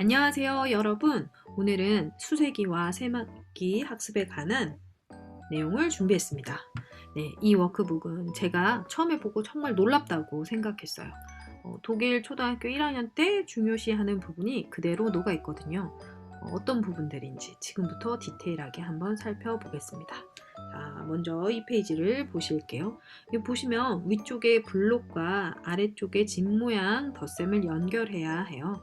안녕하세요, 여러분. 오늘은 수세기와 세막기 학습에 관한 내용을 준비했습니다. 네, 이 워크북은 제가 처음에 보고 정말 놀랍다고 생각했어요. 독일 초등학교 1학년 때 중요시하는 부분이 그대로 녹아 있거든요. 어떤 부분들인지 지금부터 디테일하게 한번 살펴보겠습니다. 자, 먼저 이 페이지를 보실게요. 여기 보시면 위쪽에 블록과 아래쪽에 집 모양 덧셈을 연결해야 해요.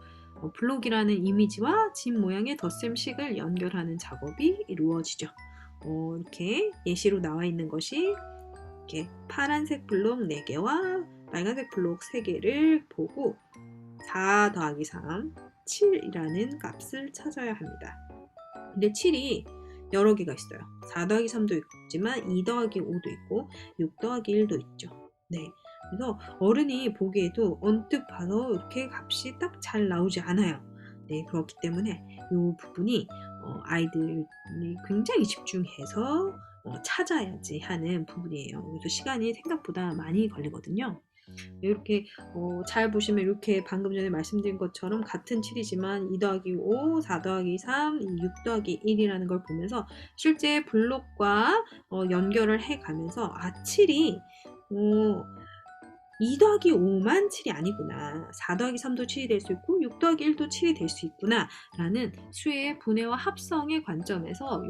블록이라는 이미지와 집 모양의 덧셈식을 연결하는 작업이 이루어지죠. 이렇게 예시로 나와 있는 것이 이렇게 파란색 블록 4개와 빨간색 블록 3개를 보고 4 더하기 3, 7이라는 값을 찾아야 합니다. 근데 7이 여러 개가 있어요. 4 더하기 3도 있지만 2 더하기 5도 있고 6 더하기 1도 있죠. 네. 그래서 어른이 보기에도 언뜻 봐서 이렇게 값이 딱 잘 나오지 않아요. 네, 그렇기 때문에 이 부분이 아이들이 굉장히 집중해서 찾아야지 하는 부분이에요. 그래서 시간이 생각보다 많이 걸리거든요. 이렇게 잘 보시면 이렇게 방금 전에 말씀드린 것처럼 같은 7이지만 2 더하기 5, 4 더하기 3, 6 더하기 1이라는 걸 보면서 실제 블록과 연결을 해가면서 7이 2 더하기 5만 7이 아니구나. 4 더하기 3도 7이 될 수 있고 6 더하기 1도 7이 될 수 있구나 라는 수의 분해와 합성의 관점에서 이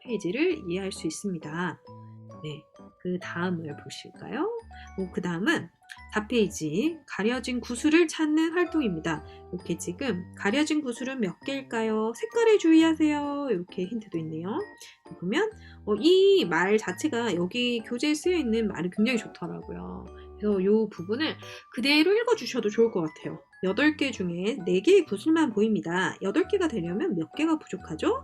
페이지를 이해할 수 있습니다. 네, 그 다음을 보실까요? 그 다음은 4페이지 가려진 구슬을 찾는 활동입니다. 이렇게 지금 가려진 구슬은 몇 개일까요? 색깔에 주의하세요. 이렇게 힌트도 있네요. 보면 이 말 자체가 여기 교재에 쓰여 있는 말이 굉장히 좋더라고요. 그래서 이 부분을 그대로 읽어주셔도 좋을 것 같아요. 8개 중에 4개의 구슬만 보입니다. 8개가 되려면 몇 개가 부족하죠?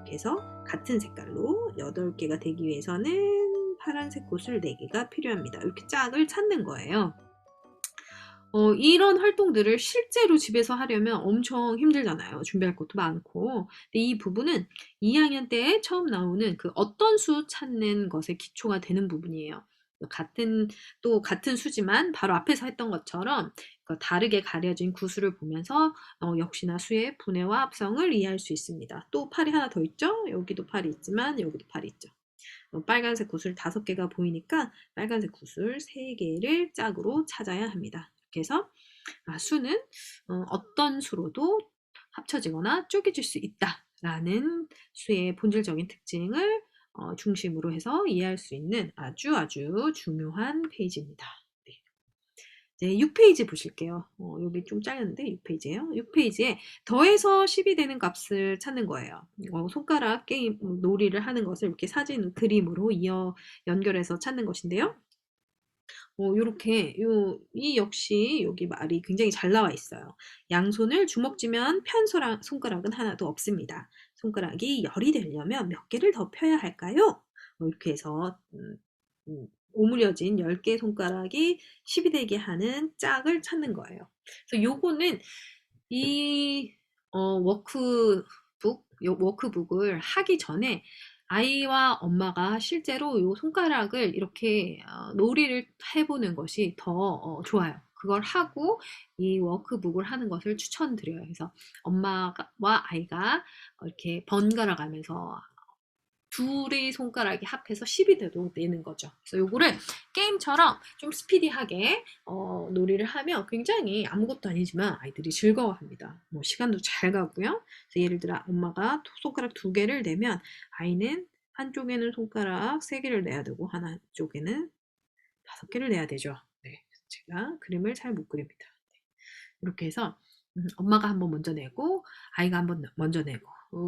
그래서 같은 색깔로 8개가 되기 위해서는 파란색 구슬 4개가 필요합니다. 이렇게 짝을 찾는 거예요. 이런 활동들을 실제로 집에서 하려면 엄청 힘들잖아요. 준비할 것도 많고. 근데 이 부분은 2학년 때 처음 나오는 그 어떤 수 찾는 것에 기초가 되는 부분이에요. 같은 수지만 바로 앞에서 했던 것처럼 다르게 가려진 구수를 보면서 역시나 수의 분해와 합성을 이해할 수 있습니다. 또 팔이 하나 더 있죠? 여기도 팔이 있지만 여기도 팔이 있죠. 빨간색 구슬 5개가 보이니까 빨간색 구슬 3개를 짝으로 찾아야 합니다. 이렇게 해서 수는 어떤 수로도 합쳐지거나 쪼개질 수 있다라는 수의 본질적인 특징을 중심으로 해서 이해할 수 있는 아주 중요한 페이지입니다. 네. 네, 6페이지 보실게요. 여기 좀 잘렸는데 6페이지예요. 6페이지에 더해서 10이 되는 값을 찾는 거예요. 손가락 게임 놀이를 하는 것을 이렇게 사진 그림으로 연결해서 찾는 것인데요. 요렇게 이 역시 여기 말이 굉장히 잘 나와 있어요. 양손을 주먹쥐면 편 손가락은 하나도 없습니다. 손가락이 열이 되려면 몇 개를 더 펴야 할까요? 이렇게 해서 오므려진 10개 손가락이 10이 되게 하는 짝을 찾는 거예요. 그래서 요거는 이 워크북을 하기 전에 아이와 엄마가 실제로 요 손가락을 이렇게 놀이를 해보는 것이 더 좋아요. 그걸 하고 이 워크북을 하는 것을 추천드려요. 그래서 엄마와 아이가 이렇게 번갈아 가면서 둘의 손가락이 합해서 10이 돼도 되는 거죠. 그래서 요거를 게임처럼 좀 스피디하게 놀이를 하면 굉장히 아무것도 아니지만 아이들이 즐거워합니다. 뭐 시간도 잘 가고요. 그래서 예를 들어 엄마가 손가락 2개를 내면 아이는 한쪽에는 손가락 3개를 내야 되고 한쪽에는 5개를 내야 되죠. 네, 제가 그림을 잘 못 그립니다. 네. 이렇게 해서 엄마가 한번 먼저 내고 아이가 한번 먼저 내고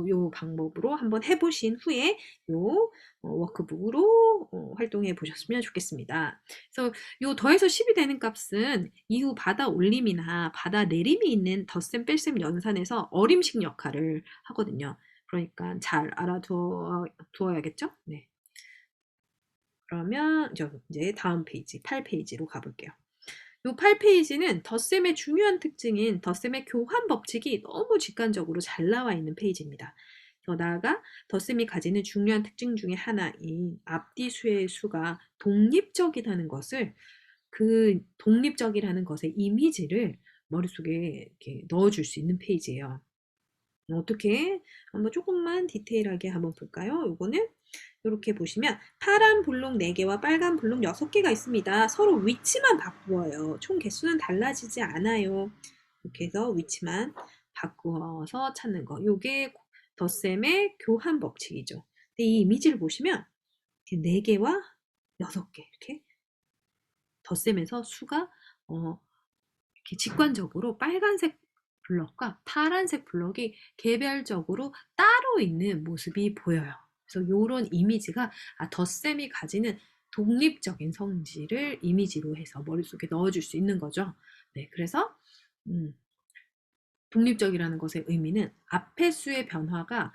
요 방법으로 한번 해보신 후에 요 워크북으로 활동해 보셨으면 좋겠습니다. 그래서 요 더해서 10이 되는 값은 이후 받아 올림이나 받아 내림이 있는 덧셈, 뺄셈, 연산에서 어림식 역할을 하거든요. 그러니까 잘 알아두어야겠죠? 네. 그러면 이제 다음 페이지, 8페이지로 가볼게요. 요 8페이지는 덧셈의 중요한 특징인 덧셈의 교환 법칙이 너무 직관적으로 잘 나와 있는 페이지입니다. 더 나아가 덧셈이 가지는 중요한 특징 중에 하나인 앞뒤수의 수가 독립적이라는 것을 독립적이라는 것의 이미지를 머릿속에 이렇게 넣어줄 수 있는 페이지예요. 어떻게 한번 조금만 디테일하게 한번 볼까요? 요거는 이렇게 보시면 파란 블록 4개와 빨간 블록 6개가 있습니다. 서로 위치만 바꾸어요. 총 개수는 달라지지 않아요. 이렇게 해서 위치만 바꾸어서 찾는 거. 요게 덧셈의 교환 법칙이죠. 근데 이 이미지를 보시면 4개와 6개 이렇게 덧셈에서 수가 이렇게 직관적으로 빨간색 블럭과 파란색 블럭이 개별적으로 따로 있는 모습이 보여요. 그래서 이런 이미지가 덧셈이 가지는 독립적인 성질을 이미지로 해서 머릿속에 넣어줄 수 있는 거죠. 네, 그래서 독립적이라는 것의 의미는 앞의 수의 변화가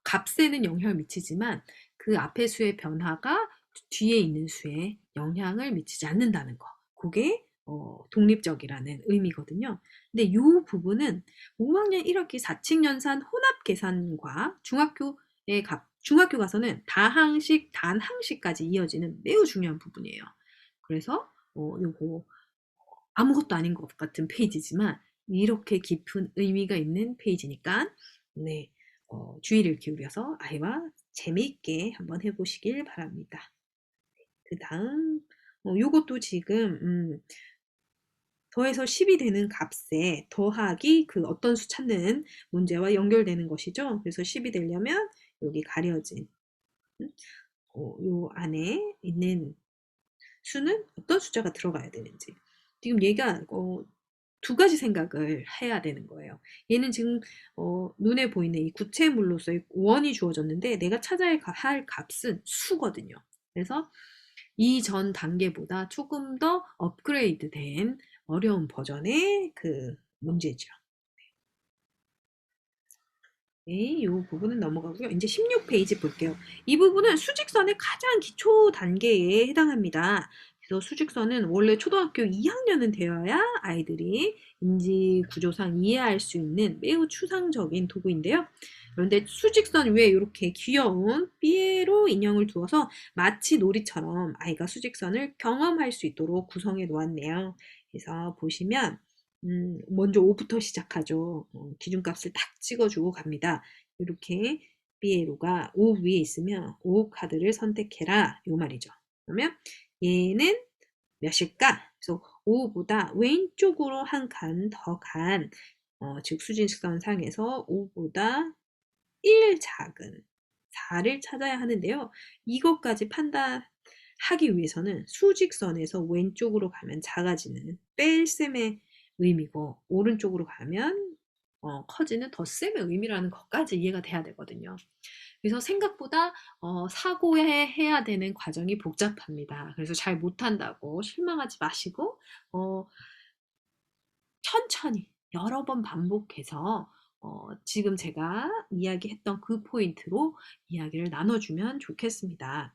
값에는 영향을 미치지만 그 앞의 수의 변화가 뒤에 있는 수에 영향을 미치지 않는다는 거. 그게 독립적이라는 의미거든요. 근데 이 부분은 5학년 1학기 4칙 연산 혼합 계산과 중학교 가서는 다항식, 단항식까지 이어지는 매우 중요한 부분이에요. 그래서 요거 아무것도 아닌 것 같은 페이지지만 이렇게 깊은 의미가 있는 페이지니까 네, 주의를 기울여서 아이와 재미있게 한번 해보시길 바랍니다. 그 다음 요것도 지금 더해서 10이 되는 값에 더하기 그 어떤 수 찾는 문제와 연결되는 것이죠. 그래서 10이 되려면 여기 가려진 요 안에 있는 수는 어떤 숫자가 들어가야 되는지. 지금 얘가 두 가지 생각을 해야 되는 거예요. 얘는 지금 눈에 보이는 이 구체물로서의 원이 주어졌는데 내가 찾아야 할 값은 수거든요. 그래서 이전 단계보다 조금 더 업그레이드된 어려운 버전의 그 문제죠. 네, 이 부분은 넘어가고요. 이제 16페이지 볼게요. 이 부분은 수직선의 가장 기초 단계에 해당합니다. 그래서 수직선은 원래 초등학교 2학년은 되어야 아이들이 인지 구조상 이해할 수 있는 매우 추상적인 도구인데요. 그런데 수직선 위에 이렇게 귀여운 삐에로 인형을 두어서 마치 놀이처럼 아이가 수직선을 경험할 수 있도록 구성해 놓았네요. 그래서 보시면 먼저 5부터 시작하죠. 기준값을 딱 찍어주고 갑니다. 이렇게 삐에로가 5 위에 있으면 5 카드를 선택해라 요 말이죠. 그러면 얘는 몇일까? 그래서 5보다 왼쪽으로 한 칸 더 간, 즉 수직선 상에서 5보다 1 작은 4를 찾아야 하는데요. 이것까지 판단하기 위해서는 수직선에서 왼쪽으로 가면 작아지는 뺄셈의 의미고 오른쪽으로 가면 커지는 덧셈의 의미라는 것까지 이해가 돼야 되거든요. 그래서 생각보다 사고해야 되는 과정이 복잡합니다. 그래서 잘 못한다고 실망하지 마시고 천천히 여러 번 반복해서 지금 제가 이야기했던 그 포인트로 이야기를 나눠주면 좋겠습니다.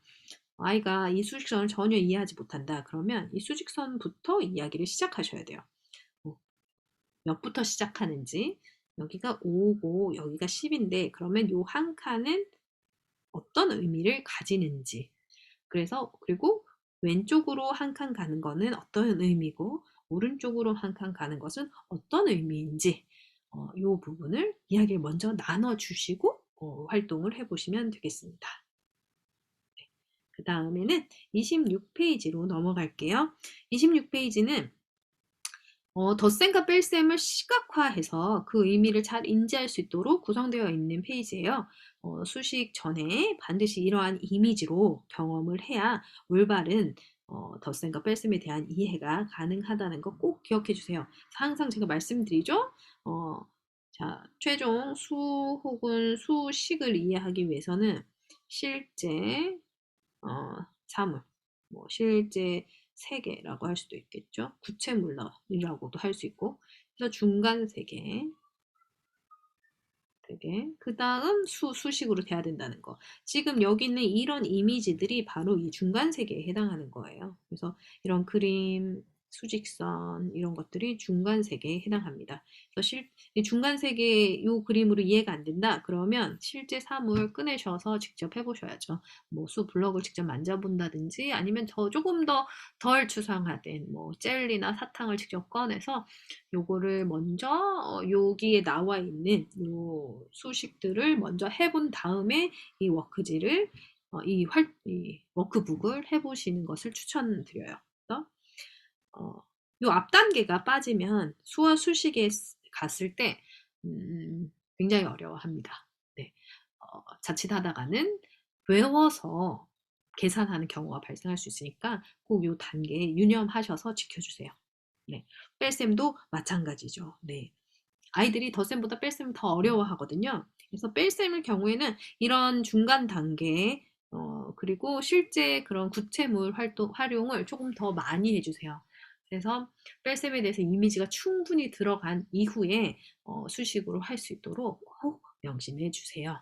아이가 이 수직선을 전혀 이해하지 못한다. 그러면 이 수직선부터 이야기를 시작하셔야 돼요. 몇부터 시작하는지 여기가 5고 여기가 10인데 그러면 요 한 칸은 어떤 의미를 가지는지 그래서 그리고 왼쪽으로 한 칸 가는 거는 어떤 의미고 오른쪽으로 한 칸 가는 것은 어떤 의미인지 이 부분을 이야기를 먼저 나눠주시고 활동을 해보시면 되겠습니다. 그 다음에는 26페이지로 넘어갈게요. 26페이지는 덧셈과 뺄셈을 시각화해서 그 의미를 잘 인지할 수 있도록 구성되어 있는 페이지예요. 수식 전에 반드시 이러한 이미지로 경험을 해야 올바른 덧셈과 뺄셈에 대한 이해가 가능하다는 거 꼭 기억해 주세요. 항상 제가 말씀드리죠. 자, 최종 수 혹은 수식을 이해하기 위해서는 실제 사물, 실제 세계라고 할 수도 있겠죠. 구체물이라고도 할 수 있고. 그래서 중간 세계, 그 다음 수식으로 돼야 된다는 거. 지금 여기 있는 이런 이미지들이 바로 이 중간 세계에 해당하는 거예요. 그래서 이런 그림, 수직선 이런 것들이 중간 세계에 해당합니다. 그래서 중간 세계 요 그림으로 이해가 안 된다 그러면 실제 사물 꺼내셔서 직접 해보셔야죠. 뭐 블럭을 직접 만져본다든지 아니면 조금 더 덜 추상화된 뭐 젤리나 사탕을 직접 꺼내서 요거를 먼저 여기에 나와 있는 요 수식들을 먼저 해본 다음에 이 워크지를 이 워크북을 해보시는 것을 추천드려요. 그래서 요 앞 단계가 빠지면 수어 수식에 갔을 때 굉장히 어려워합니다. 네. 자칫하다가는 외워서 계산하는 경우가 발생할 수 있으니까 꼭 요 단계 유념하셔서 지켜주세요. 네. 뺄셈도 마찬가지죠. 네. 아이들이 덧셈보다 뺄셈을 더 어려워하거든요. 그래서 뺄셈의 경우에는 이런 중간 단계 그리고 실제 그런 구체물 활용을 조금 더 많이 해주세요. 그래서 뺄셈에 대해서 이미지가 충분히 들어간 이후에 수식으로 할 수 있도록 꼭 명심해 주세요.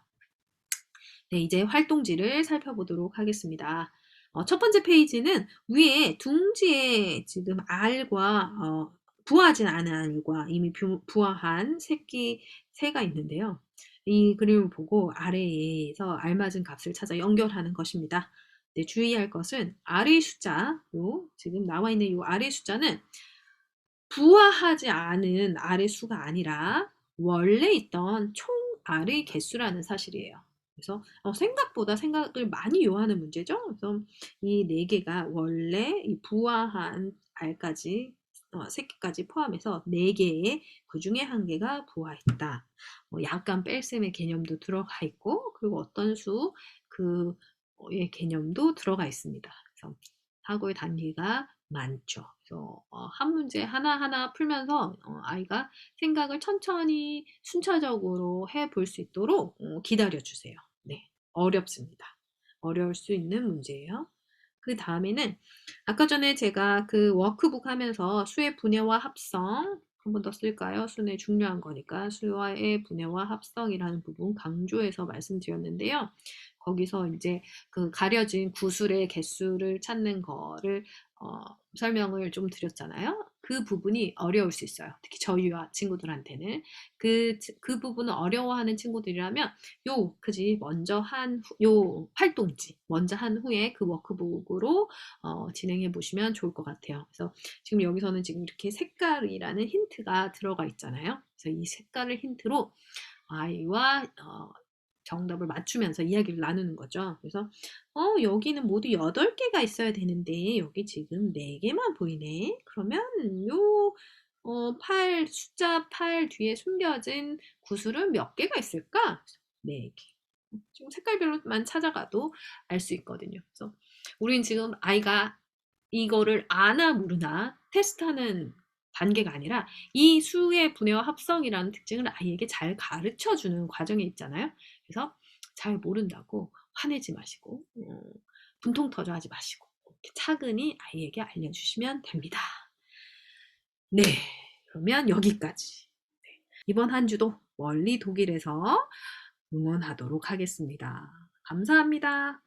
네, 이제 활동지를 살펴보도록 하겠습니다. 첫 번째 페이지는 위에 둥지에 지금 알과 부화하진 않은 알과 이미 부화한 새가 있는데요. 이 그림을 보고 아래에서 알맞은 값을 찾아 연결하는 것입니다. 네, 주의할 것은 알의 숫자, 지금 나와 있는 이 알의 숫자는 부화하지 않은 알의 수가 아니라 원래 있던 총 알의 개수라는 사실이에요. 그래서 생각보다 생각을 많이 요하는 문제죠. 그래서 이 4개가 원래 이 부화한 알까지 새끼까지 포함해서 4개에 그 중에 1개가 부화했다. 약간 뺄셈의 개념도 들어가 있고 그리고 어떤 의 개념도 들어가 있습니다. 그래서 사고의 단계가 많죠. 그래서 한 문제 하나하나 풀면서 아이가 생각을 천천히 순차적으로 해볼 수 있도록 기다려주세요. 네, 어렵습니다. 어려울 수 있는 문제예요. 그 다음에는 아까 전에 제가 그 워크북 하면서 수의 분해와 합성 한 번 더 쓸까요? 수의 중요한 거니까 수의 분해와 합성이라는 부분 강조해서 말씀드렸는데요. 거기서 이제 그 가려진 구술의 개수를 찾는 거를 설명을 좀 드렸잖아요. 그 부분이 어려울 수 있어요. 특히 저희와 친구들한테는. 그 부분을 어려워하는 친구들이라면 요 활동지 먼저 한 후에 그 워크북으로 진행해 보시면 좋을 것 같아요. 그래서 지금 여기서는 지금 이렇게 색깔이라는 힌트가 들어가 있잖아요. 그래서 이 색깔을 힌트로 아이와 정답을 맞추면서 이야기를 나누는 거죠. 그래서 여기는 모두 8개가 있어야 되는데 여기 지금 4개만 보이네. 그러면 요 숫자 8 뒤에 숨겨진 구슬은 몇 개가 있을까? 4개. 지금 색깔별로만 찾아가도 알 수 있거든요. 그래서 우린 지금 아이가 이거를 아나 모르나 테스트하는 단계가 아니라 이 수의 분해와 합성이라는 특징을 아이에게 잘 가르쳐주는 과정에 있잖아요. 그래서 잘 모른다고 화내지 마시고 분통 터져 하지 마시고 이렇게 차근히 아이에게 알려주시면 됩니다. 네, 그러면 여기까지. 네, 이번 한 주도 멀리 독일에서 응원하도록 하겠습니다. 감사합니다.